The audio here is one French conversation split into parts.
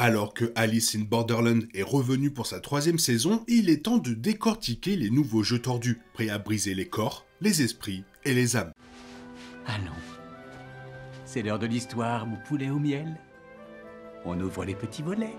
Alors que Alice in Borderland est revenue pour sa 3e saison, il est temps de décortiquer les nouveaux jeux tordus, prêts à briser les corps, les esprits et les âmes. Allons. C'est l'heure de l'histoire, mon poulet au miel. On ouvre les petits volets.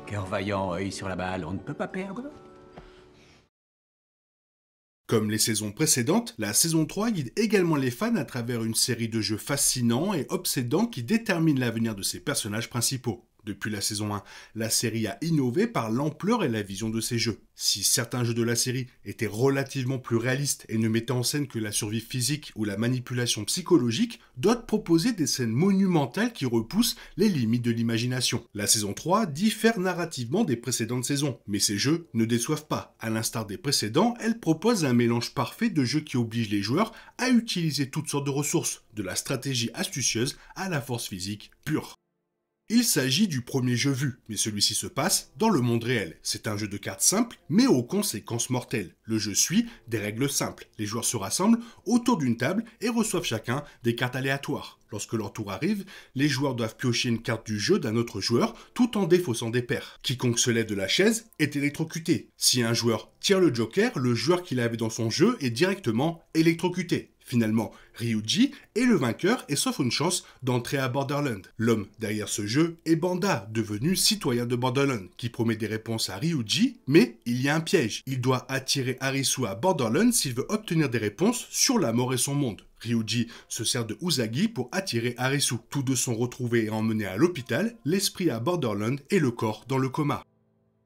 Cœur vaillant, œil sur la balle, on ne peut pas perdre. Comme les saisons précédentes, la saison 3 guide également les fans à travers une série de jeux fascinants et obsédants qui déterminent l'avenir de ses personnages principaux. Depuis la saison 1, la série a innové par l'ampleur et la vision de ses jeux. Si certains jeux de la série étaient relativement plus réalistes et ne mettaient en scène que la survie physique ou la manipulation psychologique, d'autres proposaient des scènes monumentales qui repoussent les limites de l'imagination. La saison 3 diffère narrativement des précédentes saisons, mais ces jeux ne déçoivent pas. À l'instar des précédents, elle propose un mélange parfait de jeux qui obligent les joueurs à utiliser toutes sortes de ressources, de la stratégie astucieuse à la force physique pure. Il s'agit du premier jeu vu, mais celui-ci se passe dans le monde réel. C'est un jeu de cartes simple, mais aux conséquences mortelles. Le jeu suit des règles simples. Les joueurs se rassemblent autour d'une table et reçoivent chacun des cartes aléatoires. Lorsque leur tour arrive, les joueurs doivent piocher une carte du jeu d'un autre joueur tout en défaussant des paires. Quiconque se lève de la chaise est électrocuté. Si un joueur tire le joker, le joueur qu'il avait dans son jeu est directement électrocuté. Finalement, Ryuji est le vainqueur et s'offre une chance d'entrer à Borderland. L'homme derrière ce jeu est Banda, devenu citoyen de Borderland, qui promet des réponses à Ryuji, mais il y a un piège. Il doit attirer Arisu à Borderland s'il veut obtenir des réponses sur la mort et son monde. Ryuji se sert de Usagi pour attirer Arisu. Tous deux sont retrouvés et emmenés à l'hôpital, l'esprit à Borderland et le corps dans le coma.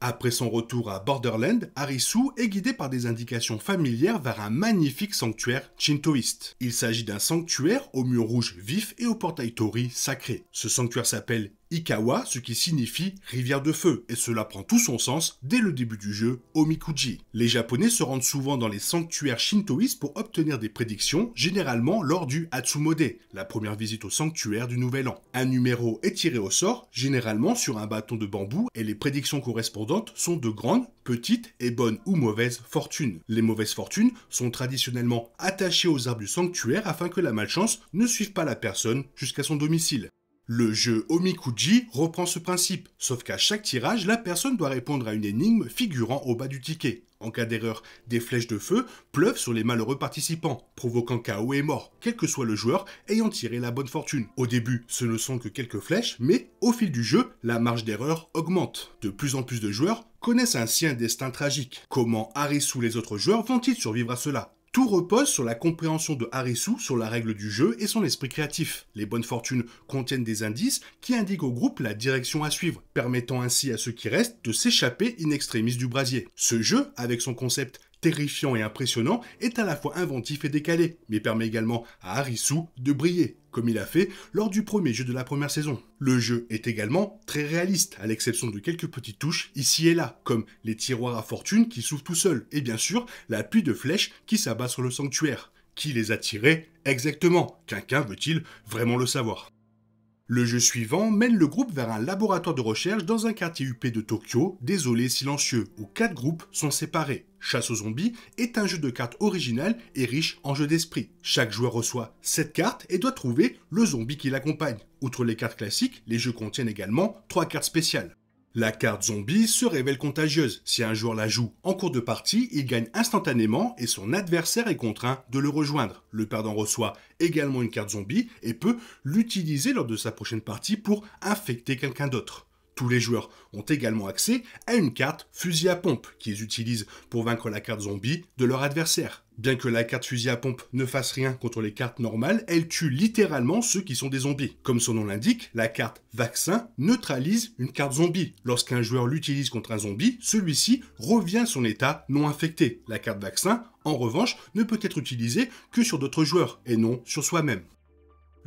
Après son retour à Borderland, Arisu est guidé par des indications familières vers un magnifique sanctuaire shintoïste. Il s'agit d'un sanctuaire aux murs rouges vifs et au portail Tori sacré. Ce sanctuaire s'appelle Ikawa, ce qui signifie rivière de feu, et cela prend tout son sens dès le début du jeu Omikuji. Les Japonais se rendent souvent dans les sanctuaires shintoïstes pour obtenir des prédictions, généralement lors du Hatsumode, la première visite au sanctuaire du Nouvel An. Un numéro est tiré au sort, généralement sur un bâton de bambou, et les prédictions correspondantes sont de grandes, petites et bonnes ou mauvaises fortunes. Les mauvaises fortunes sont traditionnellement attachées aux arbres du sanctuaire afin que la malchance ne suive pas la personne jusqu'à son domicile. Le jeu Omikuji reprend ce principe, sauf qu'à chaque tirage, la personne doit répondre à une énigme figurant au bas du ticket. En cas d'erreur, des flèches de feu pleuvent sur les malheureux participants, provoquant chaos et mort, quel que soit le joueur ayant tiré la bonne fortune. Au début, ce ne sont que quelques flèches, mais au fil du jeu, la marge d'erreur augmente. De plus en plus de joueurs connaissent ainsi un destin tragique. Comment Arisu ou les autres joueurs vont-ils survivre à cela ? Tout repose sur la compréhension de Arisu sur la règle du jeu et son esprit créatif. Les bonnes fortunes contiennent des indices qui indiquent au groupe la direction à suivre, permettant ainsi à ceux qui restent de s'échapper in extremis du brasier. Ce jeu, avec son concept terrifiant et impressionnant, est à la fois inventif et décalé, mais permet également à Arisu de briller, comme il a fait lors du premier jeu de la première saison. Le jeu est également très réaliste, à l'exception de quelques petites touches ici et là, comme les tiroirs à fortune qui s'ouvrent tout seuls, et bien sûr, la pluie de flèches qui s'abat sur le sanctuaire. Qui les a tirées exactement? Quelqu'un veut-il vraiment le savoir? Le jeu suivant mène le groupe vers un laboratoire de recherche dans un quartier huppé de Tokyo, désolé et silencieux, où 4 groupes sont séparés. Chasse aux zombies est un jeu de cartes original et riche en jeu d'esprit. Chaque joueur reçoit 7 cartes et doit trouver le zombie qui l'accompagne. Outre les cartes classiques, les jeux contiennent également 3 cartes spéciales. La carte zombie se révèle contagieuse. Si un joueur la joue en cours de partie, il gagne instantanément et son adversaire est contraint de le rejoindre. Le perdant reçoit également une carte zombie et peut l'utiliser lors de sa prochaine partie pour infecter quelqu'un d'autre. Tous les joueurs ont également accès à une carte fusil à pompe qu'ils utilisent pour vaincre la carte zombie de leur adversaire. Bien que la carte fusil à pompe ne fasse rien contre les cartes normales, elle tue littéralement ceux qui sont des zombies. Comme son nom l'indique, la carte vaccin neutralise une carte zombie. Lorsqu'un joueur l'utilise contre un zombie, celui-ci revient à son état non infecté. La carte vaccin, en revanche, ne peut être utilisée que sur d'autres joueurs et non sur soi-même.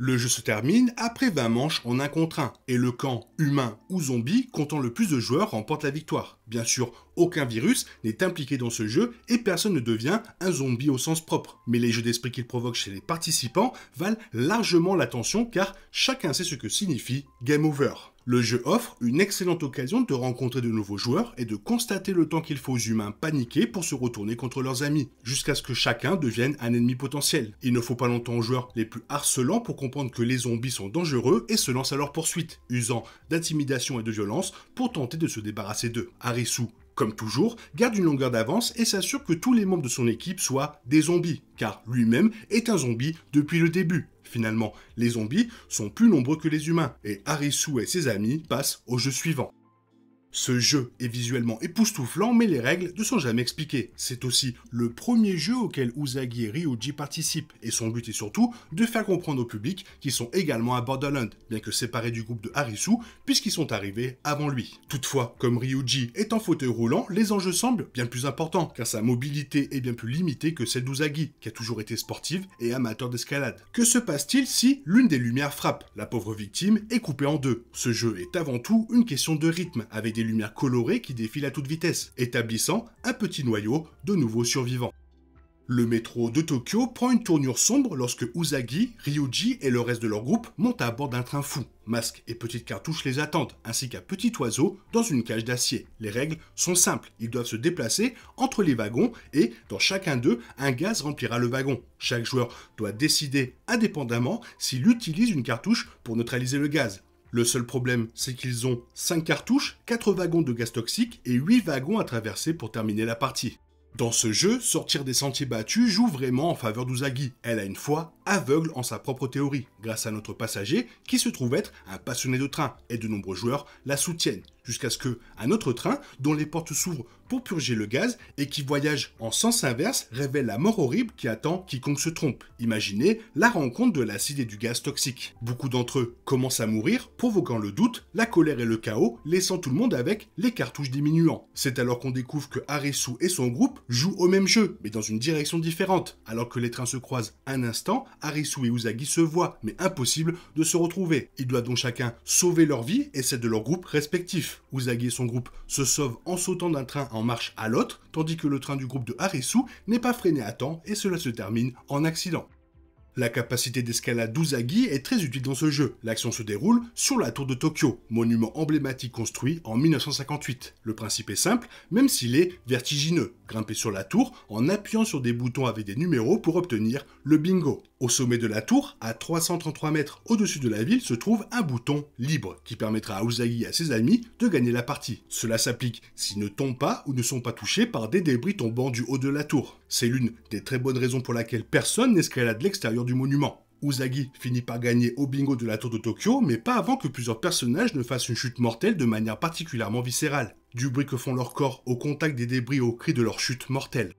Le jeu se termine après 20 manches en 1 contre 1, et le camp humain ou zombie comptant le plus de joueurs remporte la victoire. Bien sûr, aucun virus n'est impliqué dans ce jeu et personne ne devient un zombie au sens propre. Mais les jeux d'esprit qu'il provoque chez les participants valent largement l'attention car chacun sait ce que signifie Game Over. Le jeu offre une excellente occasion de rencontrer de nouveaux joueurs et de constater le temps qu'il faut aux humains paniquer pour se retourner contre leurs amis, jusqu'à ce que chacun devienne un ennemi potentiel. Il ne faut pas longtemps aux joueurs les plus harcelants pour comprendre que les zombies sont dangereux et se lancent à leur poursuite, usant d'intimidation et de violence pour tenter de se débarrasser d'eux. Arisu, comme toujours, garde une longueur d'avance et s'assure que tous les membres de son équipe soient des zombies, car lui-même est un zombie depuis le début. Finalement, les zombies sont plus nombreux que les humains, et Arisu et ses amis passent au jeu suivant. Ce jeu est visuellement époustouflant, mais les règles ne sont jamais expliquées. C'est aussi le premier jeu auquel Usagi et Ryuji participent, et son but est surtout de faire comprendre au public qu'ils sont également à Borderlands, bien que séparés du groupe de Arisu, puisqu'ils sont arrivés avant lui. Toutefois, comme Ryuji est en fauteuil roulant, les enjeux semblent bien plus importants, car sa mobilité est bien plus limitée que celle d'Usagi, qui a toujours été sportive et amateur d'escalade. Que se passe-t-il si l'une des lumières frappe? La pauvre victime est coupée en deux. Ce jeu est avant tout une question de rythme, avec des lumières colorées qui défilent à toute vitesse, établissant un petit noyau de nouveaux survivants. Le métro de Tokyo prend une tournure sombre lorsque Usagi, Ryuji et le reste de leur groupe montent à bord d'un train fou. Masques et petites cartouches les attendent, ainsi qu'un petit oiseau dans une cage d'acier. Les règles sont simples, ils doivent se déplacer entre les wagons et, dans chacun d'eux, un gaz remplira le wagon. Chaque joueur doit décider indépendamment s'il utilise une cartouche pour neutraliser le gaz. Le seul problème, c'est qu'ils ont 5 cartouches, 4 wagons de gaz toxique et 8 wagons à traverser pour terminer la partie. Dans ce jeu, sortir des sentiers battus joue vraiment en faveur d'Usagi. Elle a une foi aveugle en sa propre théorie, grâce à notre passager qui se trouve être un passionné de train, et de nombreux joueurs la soutiennent, jusqu'à ce qu'un autre train, dont les portes s'ouvrent pour purger le gaz et qui voyage en sens inverse, révèle la mort horrible qui attend quiconque se trompe. Imaginez la rencontre de l'acide et du gaz toxique. Beaucoup d'entre eux commencent à mourir, provoquant le doute, la colère et le chaos, laissant tout le monde avec les cartouches diminuant. C'est alors qu'on découvre que Arisu et son groupe jouent au même jeu, mais dans une direction différente. Alors que les trains se croisent un instant, Arisu et Usagi se voient, mais impossible de se retrouver. Ils doivent donc chacun sauver leur vie et celle de leur groupe respectif. Usagi et son groupe se sauvent en sautant d'un train en marche à l'autre, tandis que le train du groupe de Arisu n'est pas freiné à temps et cela se termine en accident. La capacité d'escalade d'Usagi est très utile dans ce jeu. L'action se déroule sur la tour de Tokyo, monument emblématique construit en 1958. Le principe est simple, même s'il est vertigineux. Grimper sur la tour en appuyant sur des boutons avec des numéros pour obtenir le bingo. Au sommet de la tour, à 333 mètres au-dessus de la ville, se trouve un bouton libre qui permettra à Usagi et à ses amis de gagner la partie. Cela s'applique s'ils ne tombent pas ou ne sont pas touchés par des débris tombant du haut de la tour. C'est l'une des très bonnes raisons pour laquelle personne n'escalade l'extérieur du monument. Usagi finit par gagner au bingo de la tour de Tokyo, mais pas avant que plusieurs personnages ne fassent une chute mortelle de manière particulièrement viscérale. Du bruit que font leurs corps au contact des débris au cri de leur chute mortelle.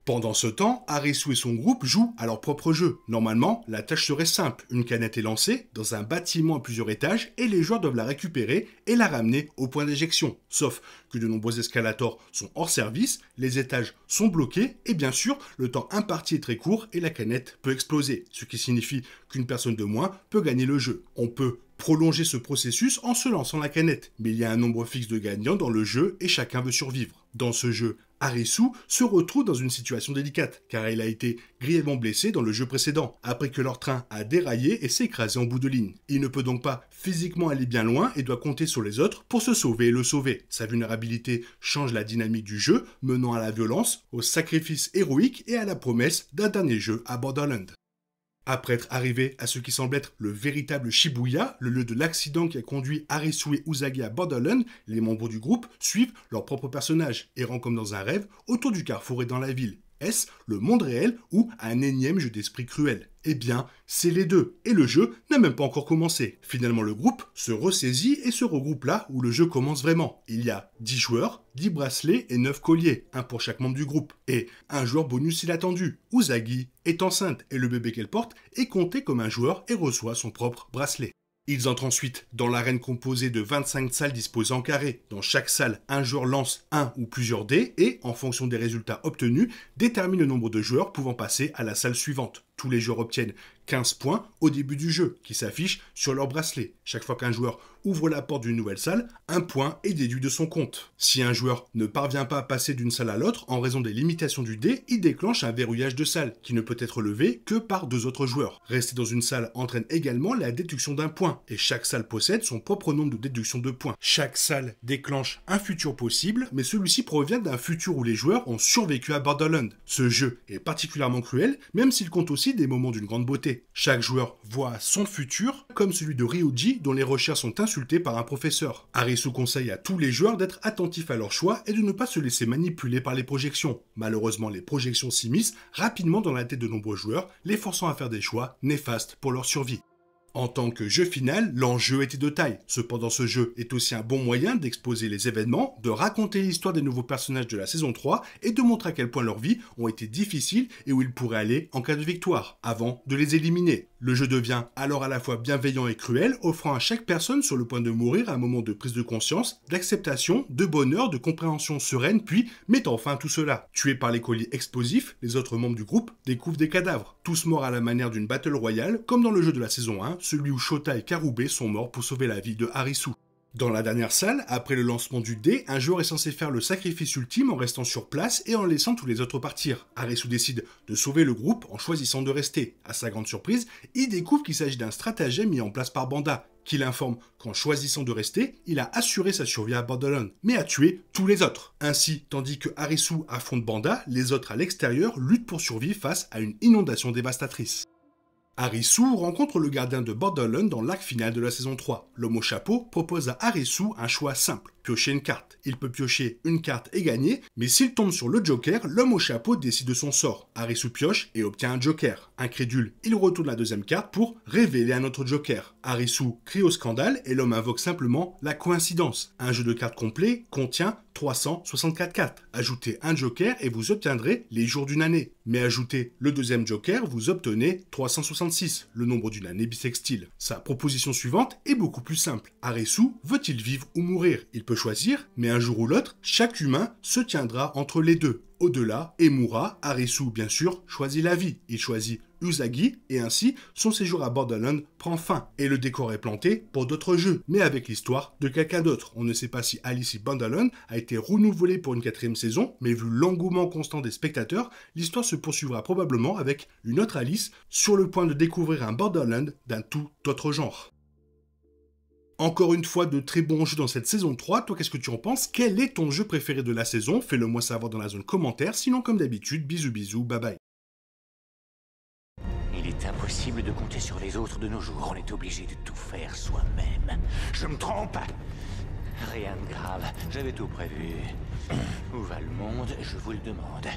Pendant ce temps, Arisu et son groupe jouent à leur propre jeu. Normalement, la tâche serait simple. Une canette est lancée dans un bâtiment à plusieurs étages et les joueurs doivent la récupérer et la ramener au point d'éjection. Sauf que de nombreux escalators sont hors service, les étages sont bloqués et bien sûr, le temps imparti est très court et la canette peut exploser. Ce qui signifie qu'une personne de moins peut gagner le jeu. On peut prolonger ce processus en se lançant la canette. Mais il y a un nombre fixe de gagnants dans le jeu et chacun veut survivre. Dans ce jeu, Arisu se retrouve dans une situation délicate, car il a été grièvement blessé dans le jeu précédent, après que leur train a déraillé et s'est écrasé en bout de ligne. Il ne peut donc pas physiquement aller bien loin et doit compter sur les autres pour se sauver et le sauver. Sa vulnérabilité change la dynamique du jeu, menant à la violence, au sacrifice héroïque et à la promesse d'un dernier jeu à Borderlands. Après être arrivé à ce qui semble être le véritable Shibuya, le lieu de l'accident qui a conduit Arisu et Usagi à Borderlands, les membres du groupe suivent leur propre personnage, errant comme dans un rêve autour du carrefour et dans la ville. Est-ce le monde réel ou un énième jeu d'esprit cruel? Eh bien, c'est les deux, et le jeu n'a même pas encore commencé. Finalement, le groupe se ressaisit et se regroupe là où le jeu commence vraiment. Il y a 10 joueurs, 10 bracelets et 9 colliers, un pour chaque membre du groupe. Et un joueur bonus inattendu. Usagi est enceinte et le bébé qu'elle porte est compté comme un joueur et reçoit son propre bracelet. Ils entrent ensuite dans l'arène composée de 25 salles disposées en carré. Dans chaque salle, un joueur lance un ou plusieurs dés et, en fonction des résultats obtenus, détermine le nombre de joueurs pouvant passer à la salle suivante. Tous les joueurs obtiennent 15 points au début du jeu, qui s'affichent sur leur bracelet. Chaque fois qu'un joueur ouvre la porte d'une nouvelle salle, un point est déduit de son compte. Si un joueur ne parvient pas à passer d'une salle à l'autre en raison des limitations du dé, il déclenche un verrouillage de salle, qui ne peut être levé que par 2 autres joueurs. Rester dans une salle entraîne également la déduction d'un point, et chaque salle possède son propre nombre de déductions de points. Chaque salle déclenche un futur possible, mais celui-ci provient d'un futur où les joueurs ont survécu à Borderlands. Ce jeu est particulièrement cruel, même s'il compte aussi des moments d'une grande beauté. Chaque joueur voit son futur, comme celui de Ryuji, dont les recherches sont insultées par un professeur. Arisu conseille à tous les joueurs d'être attentifs à leurs choix et de ne pas se laisser manipuler par les projections. Malheureusement, les projections s'immiscent rapidement dans la tête de nombreux joueurs, les forçant à faire des choix néfastes pour leur survie. En tant que jeu final, l'enjeu était de taille. Cependant, ce jeu est aussi un bon moyen d'exposer les événements, de raconter l'histoire des nouveaux personnages de la saison 3 et de montrer à quel point leurs vies ont été difficiles et où ils pourraient aller en cas de victoire, avant de les éliminer. Le jeu devient alors à la fois bienveillant et cruel, offrant à chaque personne sur le point de mourir un moment de prise de conscience, d'acceptation, de bonheur, de compréhension sereine, puis mettant fin à tout cela. Tués par les colis explosifs, les autres membres du groupe découvrent des cadavres, tous morts à la manière d'une battle royale, comme dans le jeu de la saison 1, celui où Shota et Karube sont morts pour sauver la vie de Arisu. Dans la dernière salle, après le lancement du dé, un joueur est censé faire le sacrifice ultime en restant sur place et en laissant tous les autres partir. Arisu décide de sauver le groupe en choisissant de rester. À sa grande surprise, il découvre qu'il s'agit d'un stratagème mis en place par Banda, qui l'informe qu'en choisissant de rester, il a assuré sa survie à Borderlands, mais a tué tous les autres. Ainsi, tandis que Arisu affronte Banda, les autres à l'extérieur luttent pour survivre face à une inondation dévastatrice. Arisu rencontre le gardien de Borderlands dans l'arc final de la saison 3. L'homme au chapeau propose à Arisu un choix simple, piocher une carte. Il peut piocher une carte et gagner, mais s'il tombe sur le Joker, l'homme au chapeau décide de son sort. Arisu pioche et obtient un Joker. Incrédule, il retourne la deuxième carte pour révéler un autre Joker. Arisu crie au scandale et l'homme invoque simplement la coïncidence. Un jeu de cartes complet contient 364 cartes. Ajoutez un Joker et vous obtiendrez les jours d'une année. Mais ajoutez le deuxième Joker, vous obtenez 366, le nombre d'une année bissextile. Sa proposition suivante est beaucoup plus simple. Arisu veut-il vivre ou mourir? Il peut choisir, mais un jour ou l'autre, chaque humain se tiendra entre les deux. Au-delà, Emura, Arisu bien sûr, choisit la vie. Il choisit Usagi, et ainsi, son séjour à Borderlands prend fin. Et le décor est planté pour d'autres jeux, mais avec l'histoire de quelqu'un d'autre. On ne sait pas si Alice in Borderland a été renouvelée pour une 4e saison, mais vu l'engouement constant des spectateurs, l'histoire se poursuivra probablement avec une autre Alice sur le point de découvrir un Borderland d'un tout autre genre. Encore une fois, de très bons jeux dans cette saison 3. Toi, qu'est-ce que tu en penses? Quel est ton jeu préféré de la saison? Fais-le moi savoir dans la zone commentaire. Sinon, comme d'habitude, bisous bisous, bye bye. Il est impossible de compter sur les autres de nos jours. On est obligé de tout faire soi-même. Je me trompe? Rien de grave. J'avais tout prévu. Où va le monde? Je vous le demande.